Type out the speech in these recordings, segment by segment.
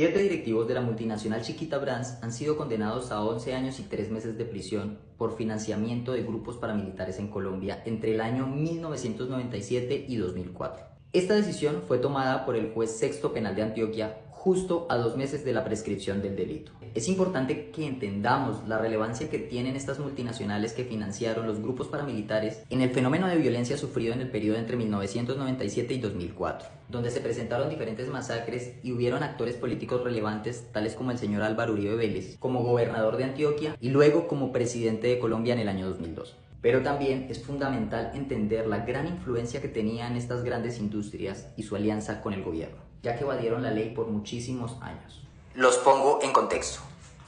7 directivos de la multinacional Chiquita Brands han sido condenados a 11 años y 3 meses de prisión por financiamiento de grupos paramilitares en Colombia entre el año 1997 y 2004. Esta decisión fue tomada por el juez sexto penal de Antioquia justo a 2 meses de la prescripción del delito. Es importante que entendamos la relevancia que tienen estas multinacionales que financiaron los grupos paramilitares en el fenómeno de violencia sufrido en el periodo entre 1997 y 2004, donde se presentaron diferentes masacres y hubieron actores políticos relevantes tales como el señor Álvaro Uribe Vélez, como gobernador de Antioquia y luego como presidente de Colombia en el año 2002. Pero también es fundamental entender la gran influencia que tenían estas grandes industrias y su alianza con el gobierno, ya que evadieron la ley por muchísimos años. Los pongo en contexto.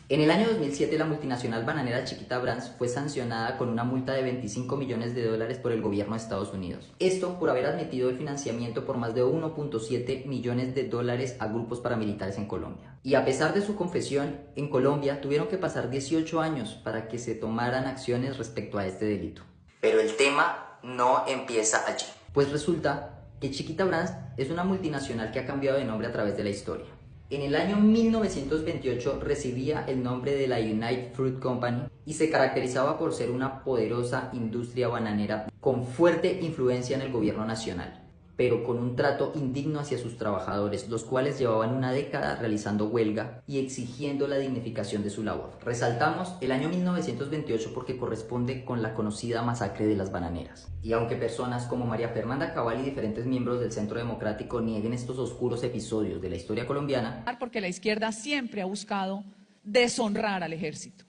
En el año 2007 la multinacional bananera Chiquita Brands fue sancionada con una multa de $25 millones por el gobierno de Estados Unidos. Esto por haber admitido el financiamiento por más de $1.7 millones a grupos paramilitares en Colombia. Y a pesar de su confesión, en Colombia tuvieron que pasar 18 años para que se tomaran acciones respecto a este delito. Pero el tema no empieza allí. Pues resulta que Chiquita Brands es una multinacional que ha cambiado de nombre a través de la historia. En el año 1928 recibía el nombre de la United Fruit Company y se caracterizaba por ser una poderosa industria bananera con fuerte influencia en el gobierno nacional, pero con un trato indigno hacia sus trabajadores, los cuales llevaban una década realizando huelga y exigiendo la dignificación de su labor. Resaltamos el año 1928 porque corresponde con la conocida masacre de las bananeras. Y aunque personas como María Fernanda Cabal y diferentes miembros del Centro Democrático nieguen estos oscuros episodios de la historia colombiana, porque la izquierda siempre ha buscado deshonrar al ejército.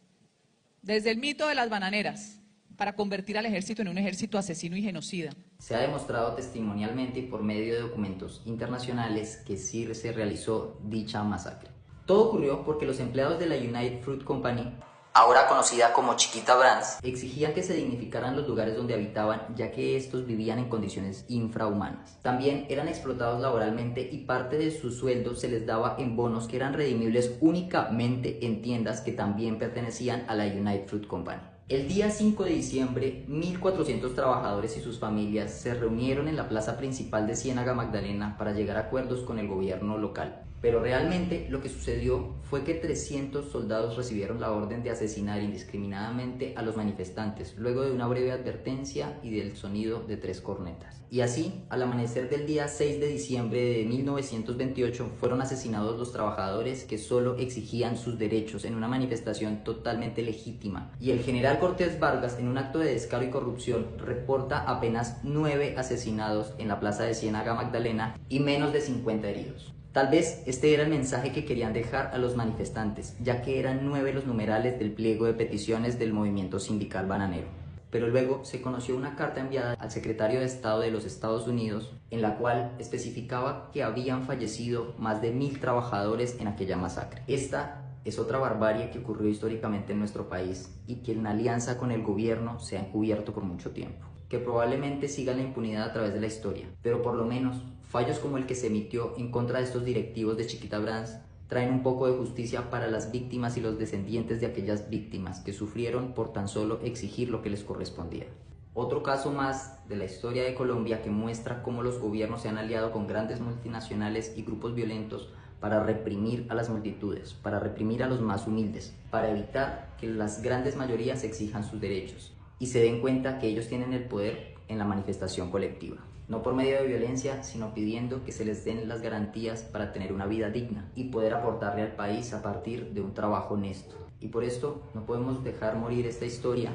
Desde el mito de las bananeras, para convertir al ejército en un ejército asesino y genocida. Se ha demostrado testimonialmente y por medio de documentos internacionales que sí se realizó dicha masacre. Todo ocurrió porque los empleados de la United Fruit Company, ahora conocida como Chiquita Brands, exigían que se dignificaran los lugares donde habitaban, ya que estos vivían en condiciones infrahumanas. También eran explotados laboralmente y parte de su sueldo se les daba en bonos que eran redimibles únicamente en tiendas que también pertenecían a la United Fruit Company. El día 5 de diciembre, 1.400 trabajadores y sus familias se reunieron en la plaza principal de Ciénaga Magdalena para llegar a acuerdos con el gobierno local. Pero realmente lo que sucedió fue que 300 soldados recibieron la orden de asesinar indiscriminadamente a los manifestantes, luego de una breve advertencia y del sonido de 3 cornetas. Y así, al amanecer del día 6 de diciembre de 1928, fueron asesinados los trabajadores que solo exigían sus derechos en una manifestación totalmente legítima. Y el general Cortés Vargas, en un acto de descaro y corrupción, reporta apenas 9 asesinados en la plaza de Ciénaga Magdalena y menos de 50 heridos. Tal vez este era el mensaje que querían dejar a los manifestantes, ya que eran 9 los numerales del pliego de peticiones del movimiento sindical bananero. Pero luego se conoció una carta enviada al secretario de Estado de los Estados Unidos, en la cual especificaba que habían fallecido más de 1.000 trabajadores en aquella masacre. Esta es otra barbarie que ocurrió históricamente en nuestro país y que en alianza con el gobierno se ha encubierto por mucho tiempo, que probablemente siga la impunidad a través de la historia, pero por lo menos fallos como el que se emitió en contra de estos directivos de Chiquita Brands traen un poco de justicia para las víctimas y los descendientes de aquellas víctimas que sufrieron por tan solo exigir lo que les correspondía. Otro caso más de la historia de Colombia que muestra cómo los gobiernos se han aliado con grandes multinacionales y grupos violentos para reprimir a las multitudes, para reprimir a los más humildes, para evitar que las grandes mayorías exijan sus derechos y se den cuenta que ellos tienen el poder en la manifestación colectiva. No por medio de violencia, sino pidiendo que se les den las garantías para tener una vida digna y poder aportarle al país a partir de un trabajo honesto. Y por esto no podemos dejar morir esta historia,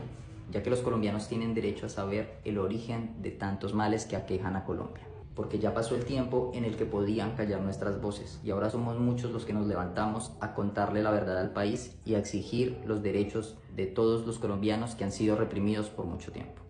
ya que los colombianos tienen derecho a saber el origen de tantos males que aquejan a Colombia. Porque ya pasó el tiempo en el que podían callar nuestras voces y ahora somos muchos los que nos levantamos a contarle la verdad al país y a exigir los derechos de todos los colombianos que han sido reprimidos por mucho tiempo.